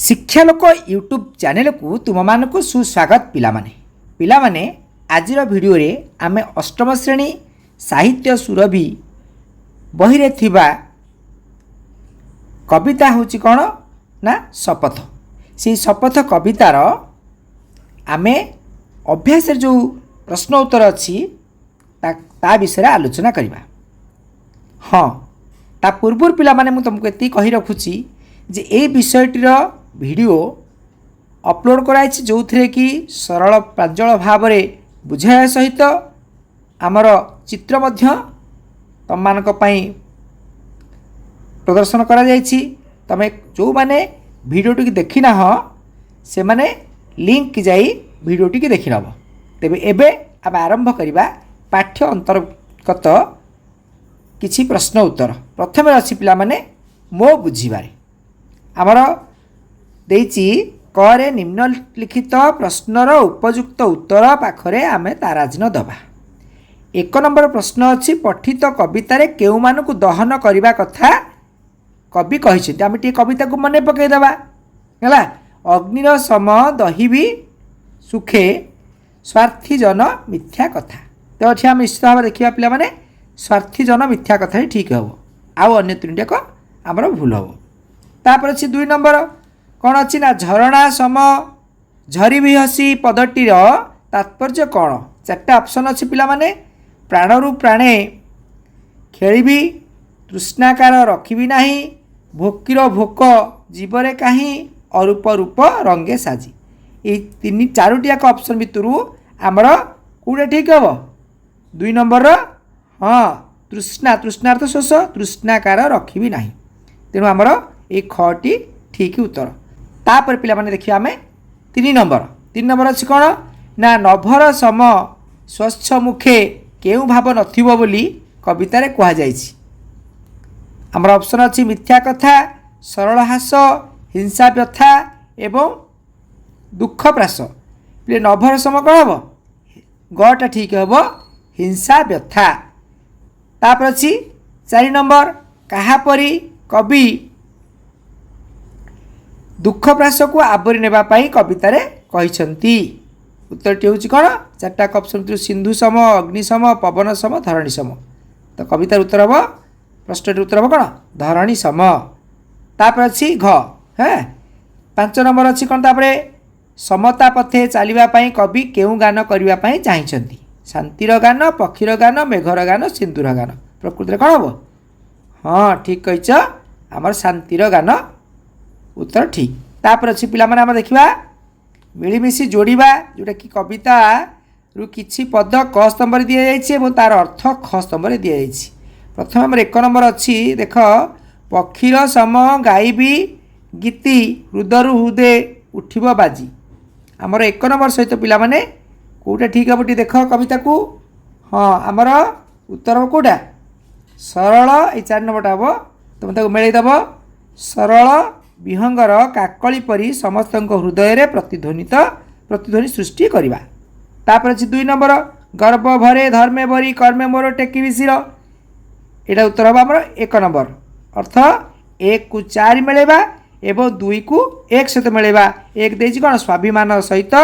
शिक्षालोक YouTube channel को तुम मान को सुस्वागत पिलामाने आजिर वीडियो रे आमे अष्टम श्रेणी साहित्य सुरभि बही रे थिबा कविता होची कौन ना शपथ। से शपथ कवितार आमे अभ्यास जो प्रश्न उत्तर अच्छी ता विषय आलोचना करवा। हाँ ता पूर्व पिला माने मु तुमको एति कहि रखुची जे ए विषयटीर वीडियो अपलोड कराई जो थे कि सरल प्रांजल भाव में बुझाया सहित आमर चित्र मध्य तुम मानक पई प्रदर्शन करा जायछि। तमे जो माने वीडियो टी देखि ना हो से माने लिंक की जाई वीडियो टी देखि नब। तेबे एबे आम आरंभ करिबा पाठ्य अंतर्गत किछि प्रश्न उत्तर। प्रथम अछि पिला माने मो बुझिबारे आमर देइछि करे निम्नलिखित प्रश्नर उपयुक्त उत्तर पाखरे आमे ताराजन दबा। एक नंबर प्रश्न अछि पठित कवितारे केउ मानकु दहन करिबा कथा कवि कहिछथि। आमे टी कविता को मने पकई दबा हला। अग्निर सम दही भी सुखे स्वार्थी जन मिथ्या कथा। तो एठी आमे निश्चित भाव देखिबा पिला माने स्वार्थी जन मिथ्या कथा ही ठीक हबो आउ अन्य तीनटा को हमर भूल हबो। तापर अछि 2 नंबर कौन अच्छी ना झरणा सम झरी भी हसी पदटीर तात्पर्य कौन। 4टा ऑप्शन अच्छी पिला माने प्राणरू प्राणे खेलिबी तृष्णाकार रखिबी नाही भोकीर भोक जीवरे काहीं अरूप रूप रंगे साजी। ये 4टी ऑप्शन भितर आमर कौटा ठीक हम 2 नंबर हाँ तृष्णा तृष्णार्थ शोष तृष्णाकार रखिबी नाही। तेणु आमर ये खटी ठीक उत्तर। तापर पिला माने देखिए आमे 3 नंबर अच्छी कौन ना नभर सम स्वच्छ मुखे केउ भाव नथिबो बोली कवितारे कहा जायछि। आमर ऑप्शन अच्छी मिथ्या कथा सरल हास हिंसा व्यथा एवं दुख प्रास। पिले नभर सम कौन हम गटा ठीक हम हिंसा व्यथा। तापर अच्छी 4 नंबर कहा परी कवि दुख प्रास को आवरी नेबा पाई कवितारे कहिसंती। उत्तरटी होची कौन 4टा ऑप्शन सिंधु सम अग्नि सम पवन सम धरणी सम। तो कवितार उत्तर हम प्रश्नटी उत्तर हम कौन धरणी सम। तापर अच्छी घ है 5 नंबर अच्छी कौन तापर समता पथे चलवा कवि केउ गान करने चाहिए शांतिर गान पक्षीर गान मेघर गान सिंधुर गान। प्रकृति कौन हम हाँ ठीक कहीच आमर शांतिर गान उत्तर ठीक। तापर अच्छी पिला माने आम देखिबा मिलीमिशी जोड़िबा जोटा कि कविता रु किछि पद क स्तंभ रे दिया जायछि एवं तार अर्थ ख स्तंभ रे दिया जायछि। प्रथम हमर 1 नंबर अच्छी देख पक्षीर सम गाइबी गीति हृदयरु हृदय उठिब बाजी। आमर 1 नंबर सहित पिला माने कोटा ठीक हबटी देख कविता को हाँ आमर उत्तर हम कोटा सरल। ये 4 नंबरटा हम तुम ताको मेलै दब सरल विहंगर काकली परी समस्त हृदय प्रतिध्वनि सृष्टि करवा। तापर 2 नंबर गर्व भरे धर्मे भरी कर्मे मोर टेकी शिर। यहाँ उत्तर हम आमर 1 नंबर अर्थ 1 को 4 मिलेबा एवं 2 को 1 सहित मिलेबा। 1 देछि कौन स्वाभिमान सहित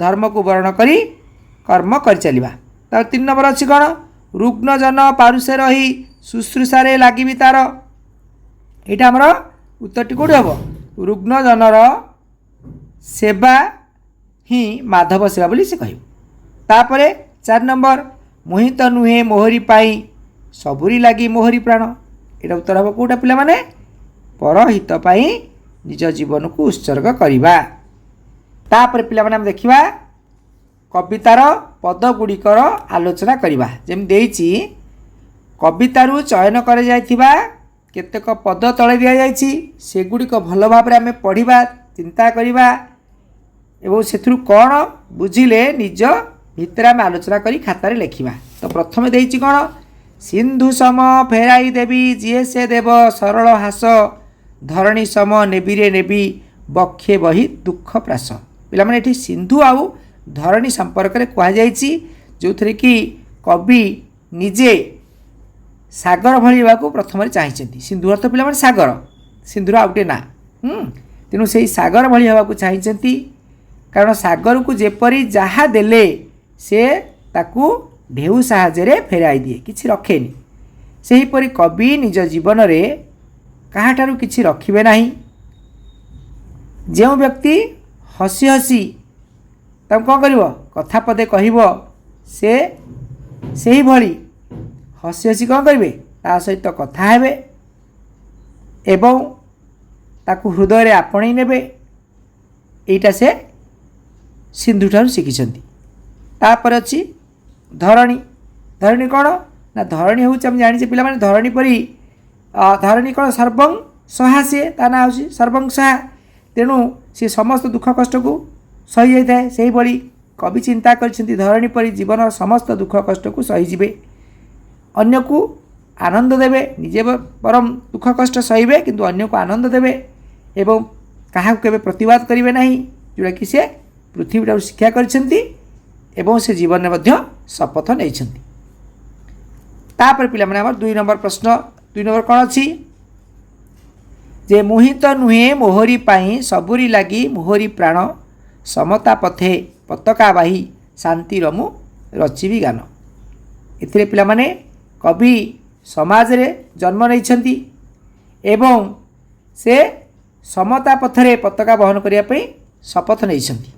धर्म को वर्ण करी कर्म कर चलिबा। तार 3 नंबर अच्छी कौन रुग्ण जन पारुषे रही शुश्रूषारे लागिबी तार। यहाँ आमर उत्तरटी कौटी हम रुग्ण जनर सेवा ही माधव सेवा बोली से कह। तापर 4 नंबर मोहित नुहे मोहरी पाई सबुरी लगी मोहरी प्राण। यहाँ उत्तर हम कौटा पिला माने परहित पाई निज जीवन को उत्सर्ग करिबा। तापर पिला माने हम देखिबा कवितार पद गुड़िकर आलोचना करिबा। जेम देइछि कवितारू चयन कर जायथिबा केतेक पद तले दिया जायछि सेगुड़िक भल भाव में आमे पढ़िबा चिंता करिबा एवं सेथुरु कौन बुझिले निज भितर आमे आलोचना करी खातारे लेखिबा। तो प्रथम देइछि कौन सिंधु सम फेराई देवी जीए से देव सरल हास धरणी सम नेबी रे नेबी बक्षे बही दुख प्रास। पिला माने एठी सिंधु आउ धरणी संपर्क रे कहा जायछि जो थरे कि कवि निजे सागर भरी को प्रथम चाहिए। सिंधु अर्थ पिला सागर सिंधुर आउटे ना तेणु से सागर भली हवाक चाहती कारण सागर को जेपरी जहाँ देले से ताकू ढेउ साहाय्य फेराई दिए किसी रखेनि सेहीपरि कवि निज जीवन रे काहाठारु किछि रखिबे नाही। जो व्यक्ति हसी हसी तब कौन कर कथा पदे कहब से सही भली हसी हसी कौन करेंगे ता सहित कथा हेबे एवं ताकू हृदय रे आपणई नेबे एटा से सिंधु ठारू शिखिछंती। तापर अछि धरणी। धरणी कौन ना धरणी हूँ आम जानी पिला माने धरणी परी धरणी कौन सर्वं सहा सी ता ना हूँ सर्वं सहा तेणु सी समस्त दुख कष्ट को सही जाए से भली कवि चिंता करछंती धरणी परी जीवन समस्त दुख कष्ट को सहीजिबे अन्य को आनंद देवे निजे परम दुख कष्ट सहीबे किंतु अन्य को आनंद देवे एवं कहा केबे प्रतिवाद करिवे नाही जोड़ा कि से पृथ्वी शिक्षा करछंती एवं से जीवन में मध्य शपथ नैछंती। तापर पिला माने हमर 2 नंबर प्रश्न 2 नंबर कौन अछि जे मोहित नुहे मोहरी पाई सबुरी लगी मोहरी प्राण समता पथे पताका बाही शांति रमु रचिबी गान। एथिरे पिला माने कवि समाज रे जन्म नैछंती एवं से समता पथरे पताका बहन करिया पई शपथ नैछंती।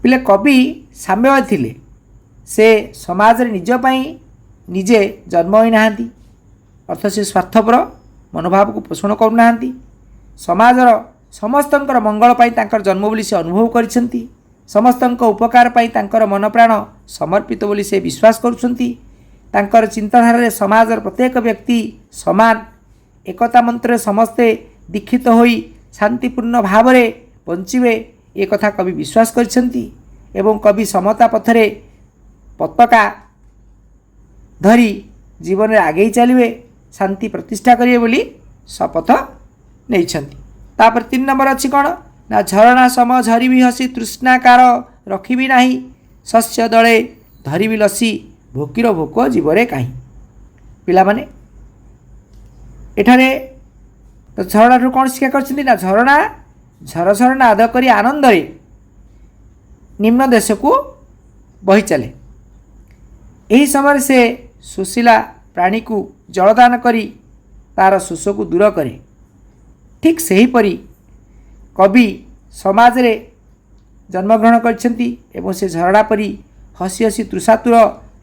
पिले कवि साम्यवादी थिले से समाज रे निज पई निजे जन्म होई नाहांती अर्थ से स्वार्थपर मनोभाव को पोषण करूना समाजर समस्तंकर मंगल पाई तांकर जन्म बोली से अनुभव करिसेंती समस्तंक उपकार पाई तांकर मन प्राण समर्पित बोली से विश्वास करुछंती तांकर चिंताधारा रे समाजर प्रत्येक व्यक्ति समान एकता मंत्र समस्ते दीक्षित होई शांतिपूर्ण भाव रे बंचिबे ए कथा कवि विश्वास करिसेंती एवं कवि समता पथरे पताका धरी जीवन में आगे चलिए शांति प्रतिष्ठा करिए बोली शपथ नैछंती। तापर 3 नंबर अच्छी कौन ना झरणा सम झरी भी हसी तृष्णाकार रखी नाही शस्य दले धरी भी लसी भोकीर भोक जीवरे कहीं पिला माने एठारे तो झरणा कौन शिक्षा करछंती ना झरणा झरझर नाद करी आनंद रे निम्न देश को बही चले यही समय से सुशीला प्राणी को जलदान करी तार शोष को दूर करे ठीक सही परी कवि समाज रे जन्मग्रहण करछंती एवं से झरड़ा परी हसी हसी तृषातुर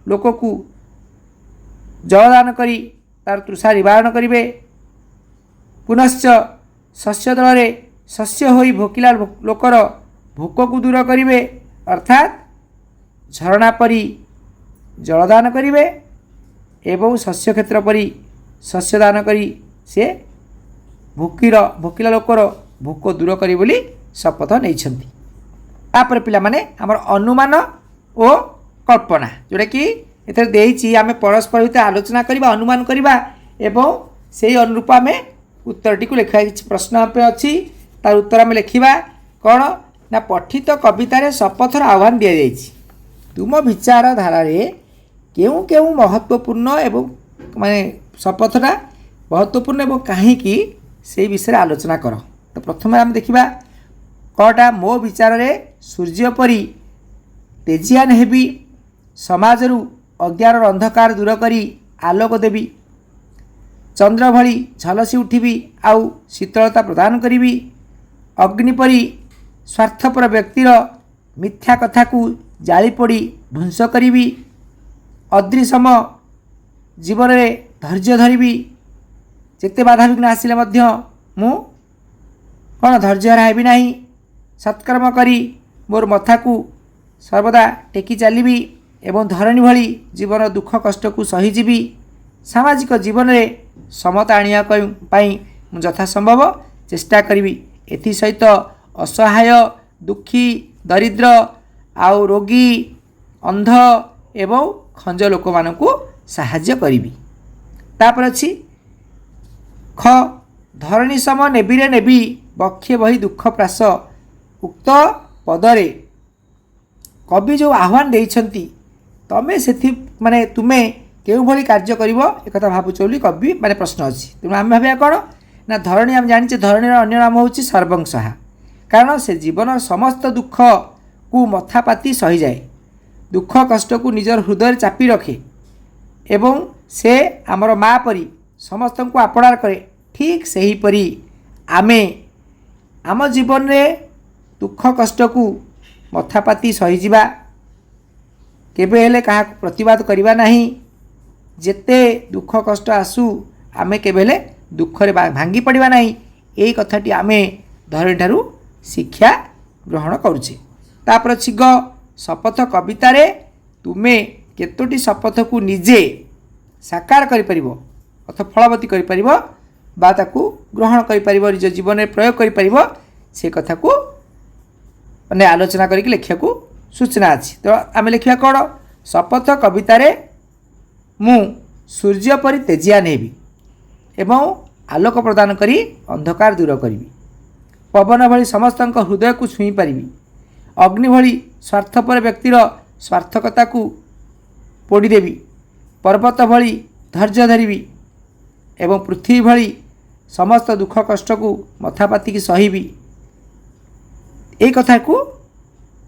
लोक को जलदान करी तार तृषा निवारण करिवे पुनश्च शस्य दल शस्य होई भोकिला लोकर भोक को दूर करिवे अर्थात झरणा परी जलदान करिवे एवं शस्य क्षेत्र परी शस्य दान करी से भोकिला लोकर भोक दूर करी बोली शपथ नैछंती। तापर पिला माने हमर अनुमान ओ कल्पना जोड़ा कि एथर देइछि आमे परस्पर हित आलोचना करिबा अनुमान करिबा एवं सेही अनुरूप आमे उत्तरटी को लिखा प्रश्न पे अछि तार उत्तर आमे लिखिबा कोन ना पठित कवितार शपथर आह्वान दिया जाइछि तुम विचार धारा रे केउ केउ महत्वपूर्ण एवं माने शपथटा महत्वपूर्ण एवं कहीं से विषय आलोचना कर। तो प्रथम आम देखा कटा मो विचार रे सूर्य परी तेजियान हेबी समाजरू अज्ञान अंधकार दूर करी आलोक देवी चंद्र भली झलसी उठिबी आउ शीतलता प्रदान करी अग्निपरी स्वार्थपर व्यक्तिर मिथ्या कथा को जाली पड़ी ध्वंस करी अदृसम जीवन रे धैर्य धरिबी जेते बाधा विघ्न आसिले मध्य मु कौन धैर्य हराइबी नहीं सत्कर्म करी मोर मथा को सर्वदा टेकी चलिबी एवं धरणी भली जीवन दुख कष्ट को सहीजीवी सामाजिक जीवन रे समता आनिया पाई मु यथासंभव चेष्टा करी एथि सहित असहाय दुखी दरिद्र आउ रोगी अंध एवं खंज लोक मानकु साहाय्य करी। तापर अछि ख धरणी सम नेबी रे नेबी बक्षे बही दुख प्रास उक्त पदरे कवि जो आह्वान देइछंती तमे सेथि माने तुमे केउ भली कार्य करिवो एकथा भाबुछ बोली कवि माने प्रश्न अछि तेणु आम भाबिया कौन ना धरणी आम जानी धरणीर अन्य नाम हूँ सर्वंसहा कारण से जीवन समस्त दुख को मथापाती सही जाए दुख कष्ट को निजर हृदय चापी रखे एवं से आमर माँ परी समस्त को आपणार करे ठीक से ही परी आमे आम जीवन में दुख कष्ट को मथापाती सही जीवा केबे हेले कहा प्रतिवाद करवा नहीं जेते दुख कष्ट आसू आमे केबे हेले दुख रे भांगी पड़वा नहीं यही कथाटी आमे धरणी ठारू शिक्षा ग्रहण करुचे तापर अछि ग शपथ कवितारे तुमे केतोटी शपथ को निजे साकार करि परिबो अथवा फलवती करि परिबो बा ताकू ग्रहण करि परिबो निज जीवन में प्रयोग करि परिबो से कथा को माने आलोचना करके लिखिया को सूचना अछि तो आमे लिखिया कोन शपथ कवितारे मु सूर्य परि तेजिया नेबी एवं आलोक प्रदान करी अंधकार दूर करी पवन भली समस्त हृदय को छुई पारि अग्नि भली स्वार्थपर व्यक्तिर स्वार्थकता को पोड़ीदेवी पर्वत भली धैर्य धरबी एवं पृथ्वी भली समस्त दुख कष्ट को मथापाती की सहीबी यही कथा को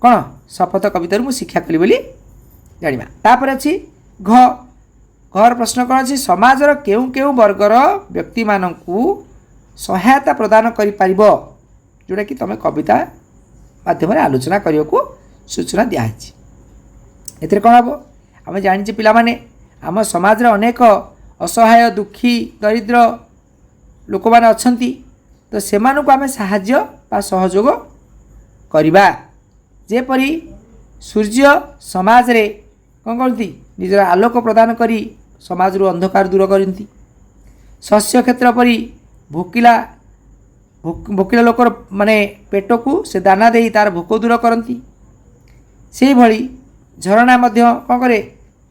कौन शपथ कवितार मु शिक्षा कली बोली जानिबा तापर अछि घ घर प्रश्न कौन अच्छी समाजर केउ केउ वर्गर व्यक्ति मानकू सहायता प्रदान करि परिबो जोटा कि तुम कविता माध्यम आलोचना करने को सूचना दिखाई एथिरे कौन हम आम जानी पिला माने आम समाज अनेक असहाय दुखी दरिद्र लोक मैंने अच्छा तो से आम साहाय्य बा सहयोग करवा जेपरी सूर्य समाज रे कौन करती निजर आलोक प्रदान करी समाज रु अंधकार दूर करती शस्य क्षेत्र परी भोकिला भोकिला लोकर माने पेट को से दाना दे तार भोक दूर करती से भली झरणा मध्य कौन करे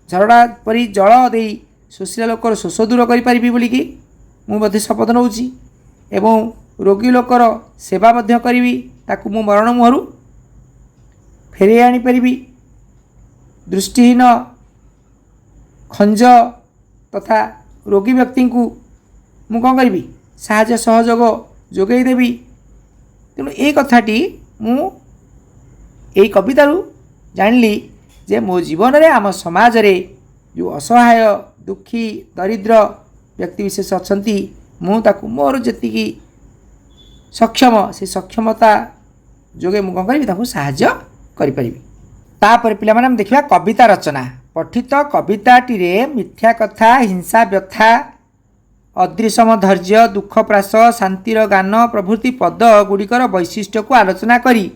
झरणा परी जल दे शोषिला लोकर शोष दूर करि परिबी बोली कि मु मध्य शपथ नौची एवं रोगी लोकर सेवा मध्य करिवि ताकू मु मरण मुहरु फेरे आनी परिबी दृष्टिहीन खंज तथा रोगी व्यक्ति को मु कौन करी साहाय्य सहयोग जोगई देवी तेणु ये कथाटी मु यही कवितारू जानिली जे मो जीवन रे आम समाज रे जो असहाय दुखी दरिद्र व्यक्ति विशेष अच्छी मु ताकू मोर जी सक्षम से सक्षमता जोगे मु कौन करी ताकू साहाय्य करि परिबी तापर पिला माने देखिबा कविता रचना पठित कविताटी रे मिथ्या कथा हिंसा व्यथा अदृश्यम धैर्य दुख प्रास शांतिर गान प्रभृति पद गुड़िकर वैशिष्ट्य को आलोचना करी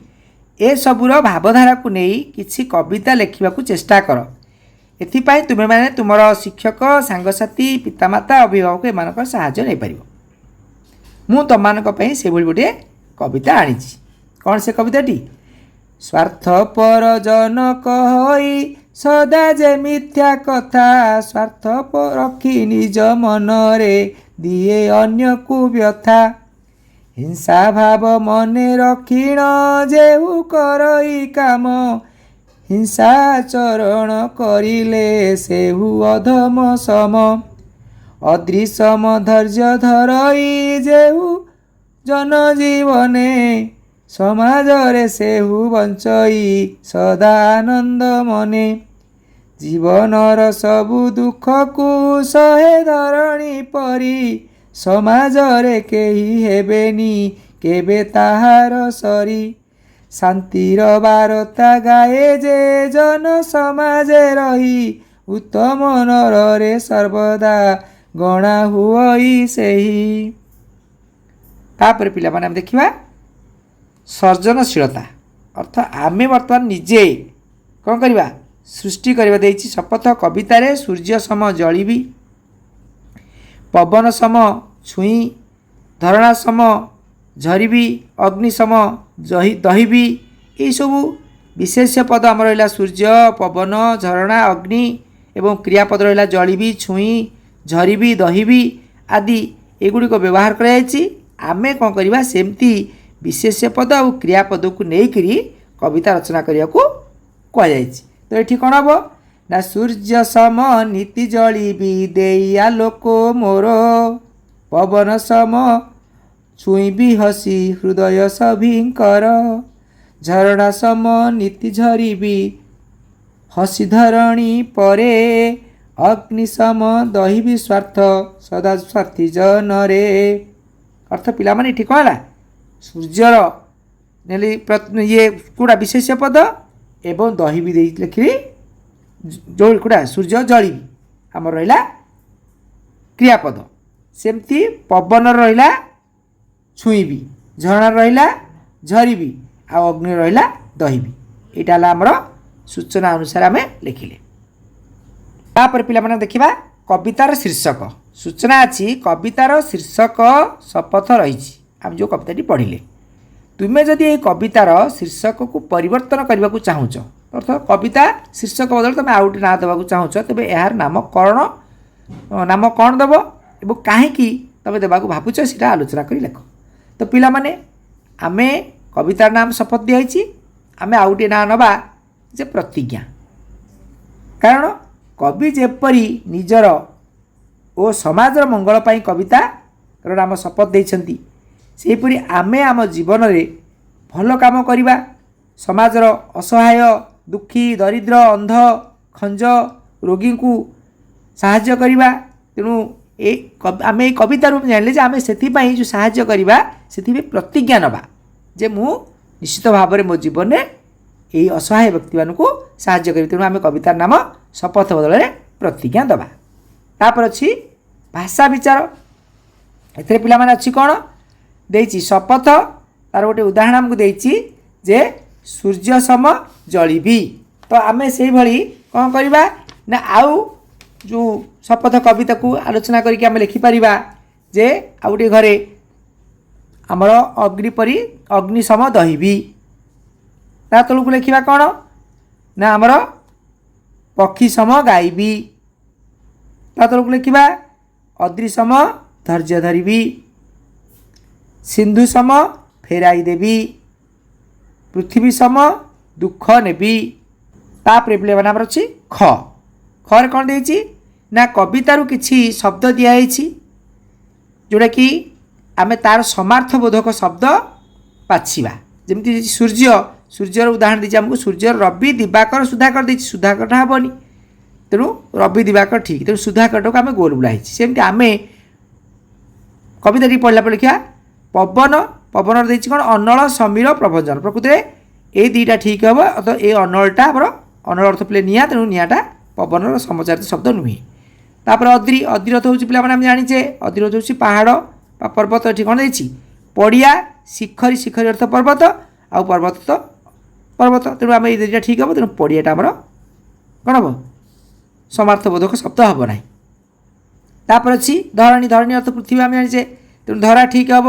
ए सबुर भावधारा को नहीं किसी कविता लिखा चेष्टा कर एथिपाई तुमे माने तुमर शिक्षक सांगसाथी पितामाता अभिभावक एमानक साहाय्य नहीं पारिबो मु तमानक पई से भली गोटे कविता आनीछि कौन से कविताटी स्वार्थपर जनक होई सदा जे मिथ्या कथा स्वार्थ रखी निज मनरे दिए अन्य को व्यथा हिंसा भाव मने रखिण जेहु करई काम हिंसाचरण करिले सेहु अधम सम अदृश्यम धैर्य धरई जेहु जनजीवने समाजरे सेहु बंचई सदा आनंद मने जीवनर सबु दुख को सहे धरणी परी समाजरे केही हेबेनी केबे ताहार सरी शांतिर बारता गाए जे जन समाजे रही उत्तम नररे सर्वदा गणा हुई सेही तापर पिला माने देखिबा सर्जनशीलता अर्थ आमे वर्तमान निजे कौन करवा सृष्टि करवा देछि शपथ कवितारे सूर्य सम जलिबी पवन सम छुई धरणा सम झरिबी अग्नि सम दहिबी ये सब विशेष्य पद आम रहा सूर्य पवन झरणा अग्नि एवं क्रियापद रहा जलिबी छुई झरिबी दहिबी आदि एगुड़िक व्यवहार कराई आमे कौन करवा सेमती विशेष्य पद और क्रियापद को लेकर कविता रचना करने को कहुई तो ये कौन हम ना सूर्य सम नीति जलिबी देई आलोक मोर पवन सम ଛୁଇଁବି ହସି ହୃଦୟ ସଭିଙ୍କର ଝରଣା ସମ ନୀତି ଝରିବି ହସି ଧରଣୀ ପରେ ଅଗ୍ନି ସମ ଦହିବି ସ୍ୱାର୍ଥ ସଦା ସ୍ୱାର୍ଥୀ ଜନରେ। ଅର୍ଥ ପିଲାମାନେ ଏଠି କ'ଣ ହେଲା ସୂର୍ଯ୍ୟର ନେଲି ଇଏ କେଉଁଟା ବିଶେଷ୍ୟ ପଦ ଏବଂ ଦହିବି ଦେଇ ଲେଖିଲି ଯେଉଁ କେଉଁଟା ସୂର୍ଯ୍ୟ ଜଳିବି ଆମର ରହିଲା କ୍ରିୟାପଦ। ସେମିତି ପବନର ରହିଲା ଛୁଇଁବି ଝରଣାର ରହିଲା ଝରିବି ଆଉ ଅଗ୍ନି ରହିଲା ଦହିବି। ଏଇଟା ହେଲା ଆମର ସୂଚନା ଅନୁସାରେ ଆମେ ଲେଖିଲେ। ତାପରେ ପିଲାମାନେ ଦେଖିବା କବିତାର ଶୀର୍ଷକ। ସୂଚନା ଅଛି କବିତାର ଶୀର୍ଷକ ଶପଥ ରହିଛି ଆମେ ଯେଉଁ କବିତାଟି ପଢ଼ିଲେ। ତୁମେ ଯଦି ଏହି କବିତାର ଶୀର୍ଷକକୁ ପରିବର୍ତ୍ତନ କରିବାକୁ ଚାହୁଁଛ ଅର୍ଥାତ କବିତା ଶୀର୍ଷକ ବଦଳରେ ତୁମେ ଆଉ ଗୋଟେ ନାଁ ଦେବାକୁ ଚାହୁଁଛ ତେବେ ଏହାର ନାମ କ'ଣ ଦେବ ଏବଂ କାହିଁକି ତୁମେ ଦେବାକୁ ଭାବୁଛ ସେଇଟା ଆଲୋଚନା କରି ଲେଖ। ତ ପିଲାମାନେ ଆମେ କବିତାର ନାମ ଶପଥ ଦିଆହେଇଛି ଆମେ ଆଉ ଗୋଟିଏ ନାଁ ନେବା ଯେ ପ୍ରତିଜ୍ଞା। କାରଣ କବି ଯେପରି ନିଜର ଓ ସମାଜର ମଙ୍ଗଳ ପାଇଁ କବିତାର ନାମ ଶପଥ ଦେଇଛନ୍ତି ସେହିପରି ଆମେ ଆମ ଜୀବନରେ ଭଲ କାମ କରିବା ସମାଜର ଅସହାୟ ଦୁଃଖୀ ଦରିଦ୍ର ଅନ୍ଧ ଖଞ୍ଜ ରୋଗୀଙ୍କୁ ସାହାଯ୍ୟ କରିବା। ତେଣୁ ଆମେ ଏଇ କବିତାରୁ ଜାଣିଲେ ଯେ ଆମେ ସେଥିପାଇଁ ଯେଉଁ ସାହାଯ୍ୟ କରିବା ସେଥିପାଇଁ ପ୍ରତିଜ୍ଞା ନେବା ଯେ ମୁଁ ନିଶ୍ଚିତ ଭାବରେ ମୋ ଜୀବନରେ ଏହି ଅସହାୟ ବ୍ୟକ୍ତିମାନଙ୍କୁ ସାହାଯ୍ୟ କରିବି। ତେଣୁ ଆମେ କବିତାର ନାମ ଶପଥ ବଦଳରେ ପ୍ରତିଜ୍ଞା ଦେବା। ତାପରେ ଅଛି ଭାଷା ବିଚାର। ଏଥିରେ ପିଲାମାନେ ଅଛି କ'ଣ ଦେଇଛି ଶପଥ ତାର ଗୋଟେ ଉଦାହରଣ ଆମକୁ ଦେଇଛି ଯେ ସୂର୍ଯ୍ୟ ସମ ଜଳିବି। ତ ଆମେ ସେଇଭଳି କ'ଣ କରିବା ନା ଆଉ ଯେଉଁ ଶପଥ କବିତାକୁ ଆଲୋଚନା କରିକି ଆମେ ଲେଖିପାରିବା ଯେ ଆଉ ଗୋଟିଏ ଘରେ ଆମର ଅଗ୍ନି ପରି ଅଗ୍ନି ସମ ଦହିବି। ତା ତଳକୁ ଲେଖିବା କ'ଣ ନା ଆମର ପକ୍ଷୀ ସମ ଗାଇବି। ତା ତଳକୁ ଲେଖିବା ଅଦ୍ରି ସମ ଧୈର୍ଯ୍ୟ ଧରିବି ସିନ୍ଧୁ ସମ ଫେରାଇ ଦେବି ପୃଥିବୀ ସମ ଦୁଃଖ ନେବି। ତାପରେ ପିଲାମାନେ ଆମର ଅଛି ଖରେ କ'ଣ ଦେଇଛି ନା କବିତାରୁ କିଛି ଶବ୍ଦ ଦିଆହେଇଛି ଯେଉଁଟାକି ଆମେ ତା'ର ସମାର୍ଥବୋଧକ ଶବ୍ଦ ବାଛିବା। ଯେମିତି ସୂର୍ଯ୍ୟର ଉଦାହରଣ ଦେଇଛି ଆମକୁ ସୂର୍ଯ୍ୟର ରବି ଦିବାକର ସୁଧାକର ଦେଇଛି ସୁଧାକରଟା ହେବନି ତେଣୁ ରବି ଦିବାକର ଠିକ୍ ତେଣୁ ସୁଧାକରଟାକୁ ଆମେ ଗୋଲ ବୁଲା ହେଇଛି। ସେମିତି ଆମେ କବିତାଟି ପଢ଼ିଲା ପରେ ଲେଖିବା ପବନର ଦେଇଛି କ'ଣ ଅନଳ ସମୀର ପ୍ରଭଞ୍ଜନ। ପ୍ରକୃତିରେ ଏଇ ଦୁଇଟା ଠିକ୍ ହେବ ତ ଏଇ ଅନଳଟା ଆମର ଅନଳ ଅର୍ଥ ପିଲେ ନିଆଁ ତେଣୁ ନିଆଁଟା ପବନର ସମଚାରିତ ଶବ୍ଦ ନୁହେଁ। ତାପରେ ଅଦ୍ରି ଅର୍ଥ ହେଉଛି ପିଲାମାନେ ଆମେ ଜାଣିଛେ ଅଦ୍ରି ଅର୍ଥ ହେଉଛି ପାହାଡ଼ ବା ପର୍ବତ। ଏଠି କ'ଣ ଦେଇଛି ପଡ଼ିଆ ଶିଖରୀ ଅର୍ଥ ପର୍ବତ ଆଉ ପର୍ବତ ତେଣୁ ଆମେ ଏଇ ଦୁଇଟା ଠିକ୍ ହେବ ତେଣୁ ପଡ଼ିଆଟା ଆମର କ'ଣ ହେବ ସମାର୍ଥବୋଧକ ଶବ୍ଦ ହେବ ନାହିଁ। ତାପରେ ଅଛି ଧରଣୀ ଅର୍ଥ ପୃଥିବୀ ଆମେ ଜାଣିଛେ ତେଣୁ ଧରା ଠିକ୍ ହେବ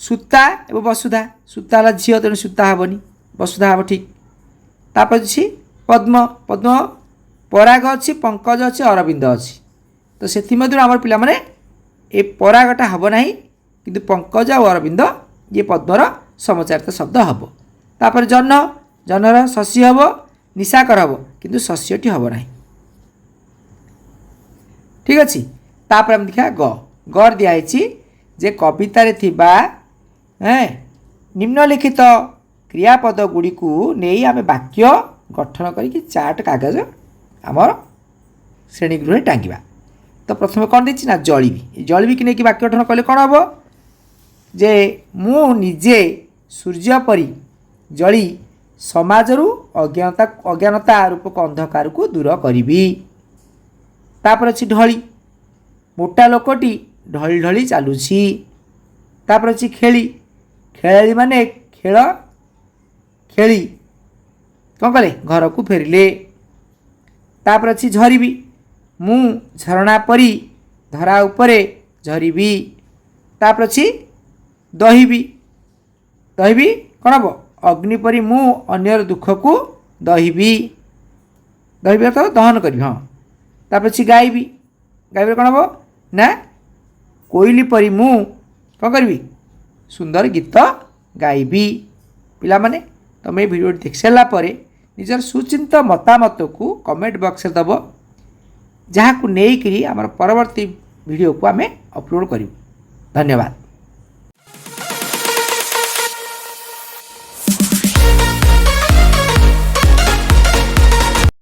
ସୂତା ଏବଂ ବସୁଧା ସୂତା ହେଲା ଝିଅ ତେଣୁ ସୂତା ହେବନି ବସୁଧା ହେବ ଠିକ୍। ତାପରେ ଅଛି ପଦ୍ମ ପରାଗ ଅଛି ପଙ୍କଜ ଅଛି ଅରବିନ୍ଦ ଅଛି ତ ସେଥିମଧ୍ୟରୁ ଆମର ପିଲାମାନେ ଏ ପରାଗଟା ହେବ ନାହିଁ କିନ୍ତୁ ପଙ୍କଜ ଆଉ ଅରବିନ୍ଦ ଇଏ ପଦ୍ମର ସମଚାରିତ ଶବ୍ଦ ହେବ। ତାପରେ ଜହ୍ନର ଶଶୀ ହେବ ନିଶାକର ହେବ କିନ୍ତୁ ଶସ୍ୟଟି ହେବ ନାହିଁ। ଠିକ୍ ଅଛି। ତାପରେ ଆମେ ଦେଖିବା ଗରେ ଦିଆହେଇଛି ଯେ କବିତାରେ ଥିବା ନିମ୍ନଲିଖିତ କ୍ରିୟାପଦ ଗୁଡ଼ିକୁ ନେଇ ଆମେ ବାକ୍ୟ ଗଠନ କରିକି ଚାର୍ଟ କାଗଜ ଆମର ଶ୍ରେଣୀଗୃହରେ ଟାଙ୍ଗିବା। ତ ପ୍ରଥମେ କ'ଣ ଦେଇଛି ନା ଜଳିବିକି ନେଇକି ବାକ୍ୟ ଗଠନ କଲେ କ'ଣ ହେବ ଯେ ମୁଁ ନିଜେ ସୂର୍ଯ୍ୟ ପରି ଜଳି ସମାଜରୁ ଅଜ୍ଞାନତା ରୂପକ ଅନ୍ଧକାରକୁ ଦୂର କରିବି। ତାପରେ ଅଛି ଢଳି ମୋଟା ଲୋକଟି ଢଳି ଢଳି ଚାଲୁଛି। ତାପରେ ଅଛି ଖେଳାଳି ମାନେ ଖେଳ ଖେଳି କ'ଣ କଲେ ଘରକୁ ଫେରିଲେ। ତାପରେ ଅଛି ଝରିବି ମୁଁ ଝରଣା ପରି ଧରା ଉପରେ ଝରିବି। ତାପରେ ଅଛି ଦହିବି କ'ଣ ହେବ ଅଗ୍ନି ପରି ମୁଁ ଅନ୍ୟର ଦୁଃଖକୁ ଦହିବି ଅର୍ଥ ଦହନ କରିବି। ତାପରେ ଅଛି ଗାଇବି କ'ଣ ହେବ ନା କୋଇଲି ପରି ମୁଁ କ'ଣ କରିବି ସୁନ୍ଦର ଗୀତ ଗାଇବି। ପିଲାମାନେ ତୁମେ ଏ ଭିଡ଼ିଓଟି ଦେଖି ସାରିଲା ପରେ ନିଜର ସୁଚିନ୍ତିତ ମତାମତକୁ କମେଣ୍ଟ ବକ୍ସରେ ଦେବ ଯାହାକୁ ନେଇକରି ଆମର ପରବର୍ତ୍ତୀ ଭିଡ଼ିଓକୁ ଆମେ ଅପଲୋଡ଼ କରିବୁ। ଧନ୍ୟବାଦ।